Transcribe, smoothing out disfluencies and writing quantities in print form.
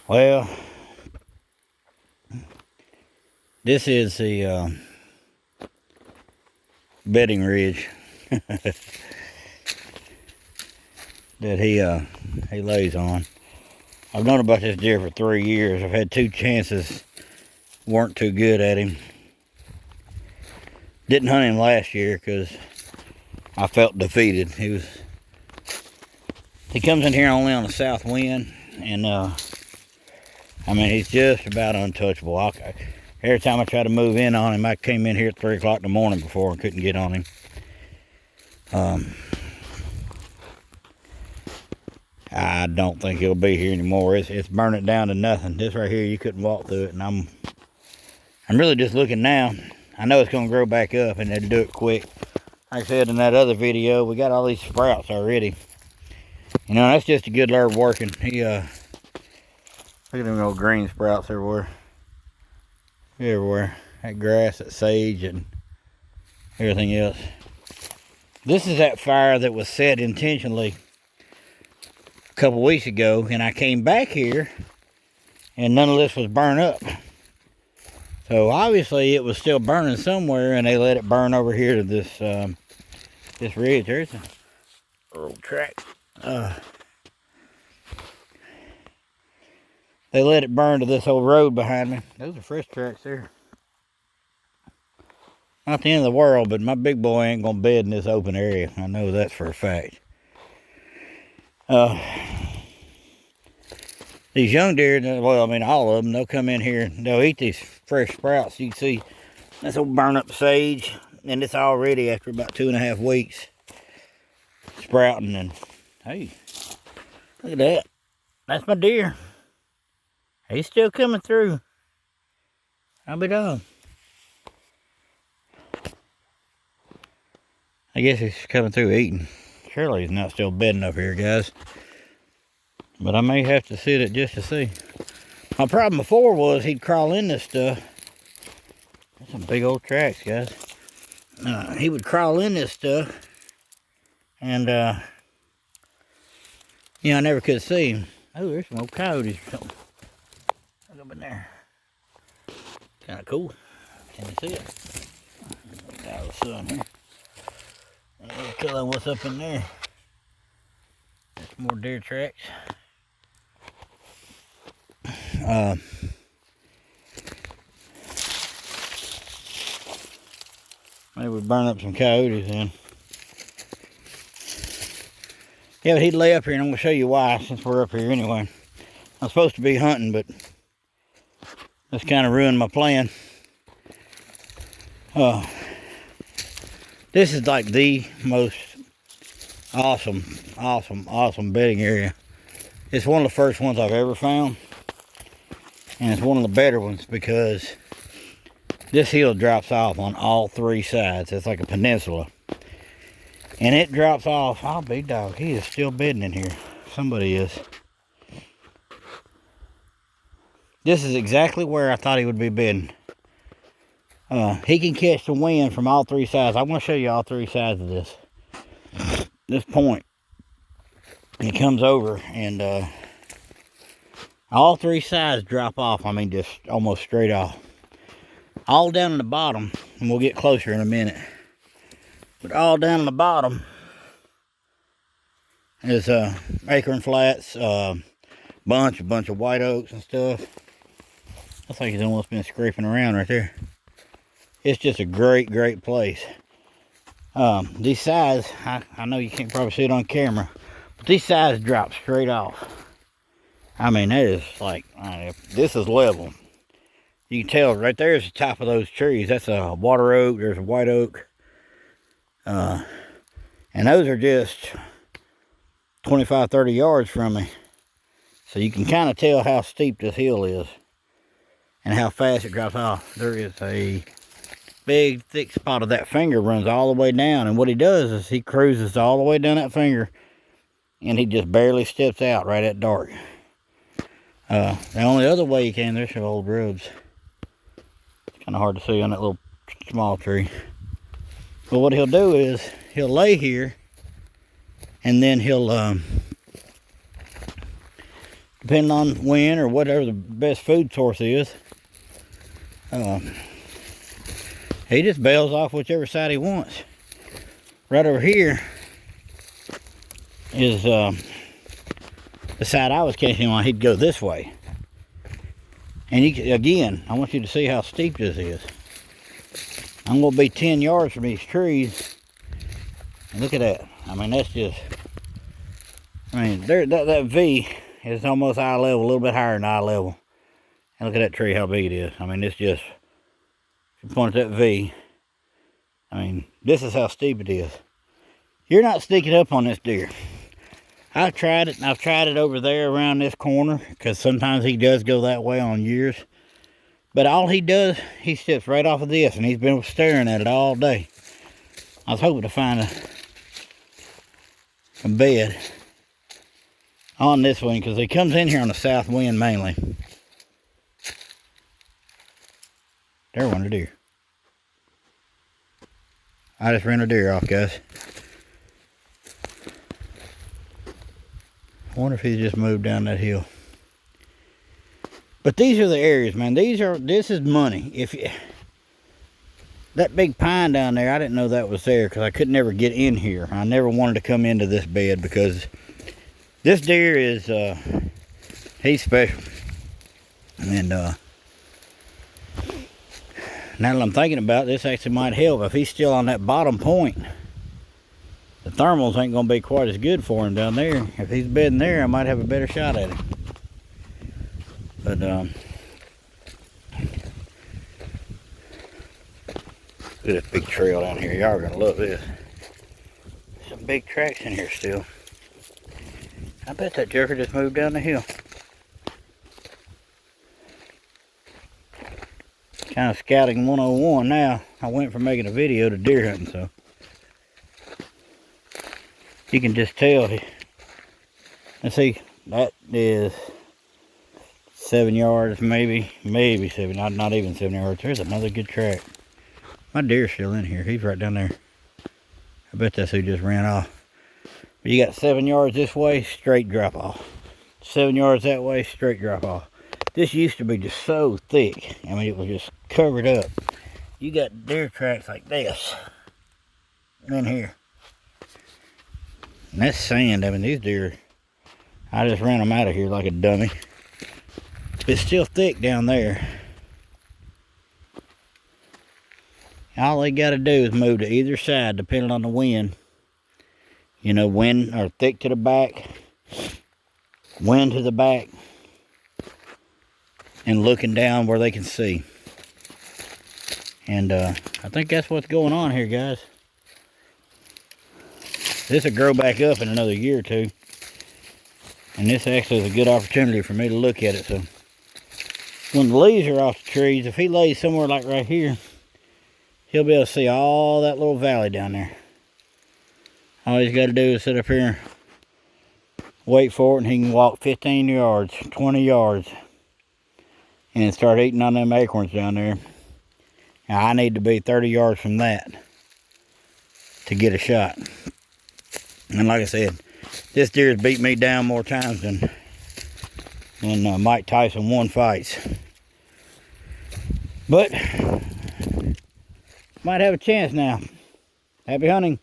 Well, this is the bedding ridge that he lays on. I've known about this deer for 3 years. I've had 2 chances, weren't too good at him. Didn't hunt him last year because I felt defeated. He comes in here only on a south wind, and I mean, he's just about untouchable. Every time I try to move in on him, I came in here at 3 o'clock in the morning before and couldn't get on him. I don't think he'll be here anymore. It's burning down to nothing. This right here, you couldn't walk through it, and I'm really just looking now. I know it's gonna grow back up, and they'll do it quick. Like I said in that other video, we got all these sprouts already. You know, that's just a good herb working. Look at them old green sprouts everywhere. Everywhere. That grass, that sage, and everything else. This is that fire that was set intentionally a couple weeks ago, and I came back here and none of this was burned up. So obviously it was still burning somewhere, and they let it burn over here to this this ridge. There's a old track. They let it burn to this old road behind me. Those are fresh tracks there. Not the end of the world, but my big boy ain't gonna bed in this open area. I know that's for a fact. These young deer, well, I mean, all of them, they'll come in here and they'll eat these fresh sprouts. You can see that's old burn up sage, and it's already after about 2.5 weeks sprouting. And hey, look at that. That's my deer. He's still coming through. I'll be done. I guess he's coming through eating. Surely he's not still bedding up here, guys. But I may have to sit it just to see. My problem before was he'd crawl in this stuff. That's some big old tracks, guys. He would crawl in this stuff. And, you know, I never could see him. Oh, there's some old coyotes or something. Look up in there. Kind of cool. Can you see it? Look out of the sun here. I'll tell them what's up in there. There's more deer tracks. Maybe we burn up some coyotes then. Yeah, but he'd lay up here, and I'm going to show you why, since we're up here anyway. I'm supposed to be hunting, but this kind of ruined my plan. This is like the most awesome bedding area. It's one of the first ones I've ever found, and it's one of the better ones because this hill drops off on all 3 sides. It's like a peninsula, and it drops off. I'll be dog, he is still bedding in here. Somebody is. This is exactly where I thought he would be bedding. He can catch the wind from all 3 sides. I want to show you all 3 sides of this point. He comes over, and all 3 sides drop off. I mean, just almost straight off. All down in the bottom, and we'll get closer in a minute. But all down in the bottom is acorn flats, bunch of white oaks and stuff. Looks like he's almost been scraping around right there. It's just a great place. These sides, I know you can't probably see it on camera, but these sides drop straight off. I mean, that is like, this is level. You can tell right there is the top of those trees. That's a water oak, there's a white oak. And those are just 25, 30 yards from me. So you can kind of tell how steep this hill is and how fast it drops off. There is a big thick spot of that finger runs all the way down, and what he does is he cruises all the way down that finger, and he just barely steps out right at dark. The only other way you can, there's some old rubs. It's kind of hard to see on that little small tree. But what he'll do is he'll lay here, and then he'll depending on when or whatever the best food source is. He just bails off whichever side he wants. Right over here is the side I was catching him on. He'd go this way. And again, I want you to see how steep this is. I'm going to be 10 yards from these trees. And look at that. I mean, that's just... I mean, that V is almost eye level, a little bit higher than eye level. And look at that tree, how big it is. I mean, it's just... If you point at that V, I mean, this is how steep it is. You're not sneaking up on this deer. I've tried it, and I've tried it over there around this corner, because sometimes he does go that way on years. But all he does, he steps right off of this, and he's been staring at it all day. I was hoping to find a bed on this one, because he comes in here on the south wind mainly. There went a deer. I just ran a deer off, guys. I wonder if he's just moved down that hill. But these are the areas, man. This is money. That big pine down there, I didn't know that was there because I could never get in here. I never wanted to come into this bed because this deer is, he's special. And now that I'm thinking about it, this actually might help. If he's still on that bottom point, the thermals ain't going to be quite as good for him down there. If he's bedding there, I might have a better shot at him. But, look at this big trail down here. Y'all are going to love this. Some big tracks in here still. I bet that joker just moved down the hill. Kind of scouting 101 now. I went from making a video to deer hunting, so you can just tell. Let's see, that is 7 yards, maybe 7, not even 7 yards. There's another good track. My deer's still in here. He's right down there. I bet that's who just ran off. But you got 7 yards this way, straight drop off. 7 yards that way, straight drop off. This used to be just so thick. I mean, it was just covered up. You got deer tracks like this in here. And that's sand. I mean, these deer, I just ran them out of here like a dummy. It's still thick down there. All they got to do is move to either side, depending on the wind. You know, wind or thick to the back, wind to the back, and looking down where they can see. And I think that's what's going on here, guys. This will grow back up in another year or two. And this actually is a good opportunity for me to look at it. So when the leaves are off the trees, if he lays somewhere like right here, he'll be able to see all that little valley down there. All he's got to do is sit up here, wait for it, and he can walk 15 yards, 20 yards, and start eating on them acorns down there. Now, I need to be 30 yards from that to get a shot. And like I said, this deer has beat me down more times than Mike Tyson won fights. But might have a chance now. Happy hunting.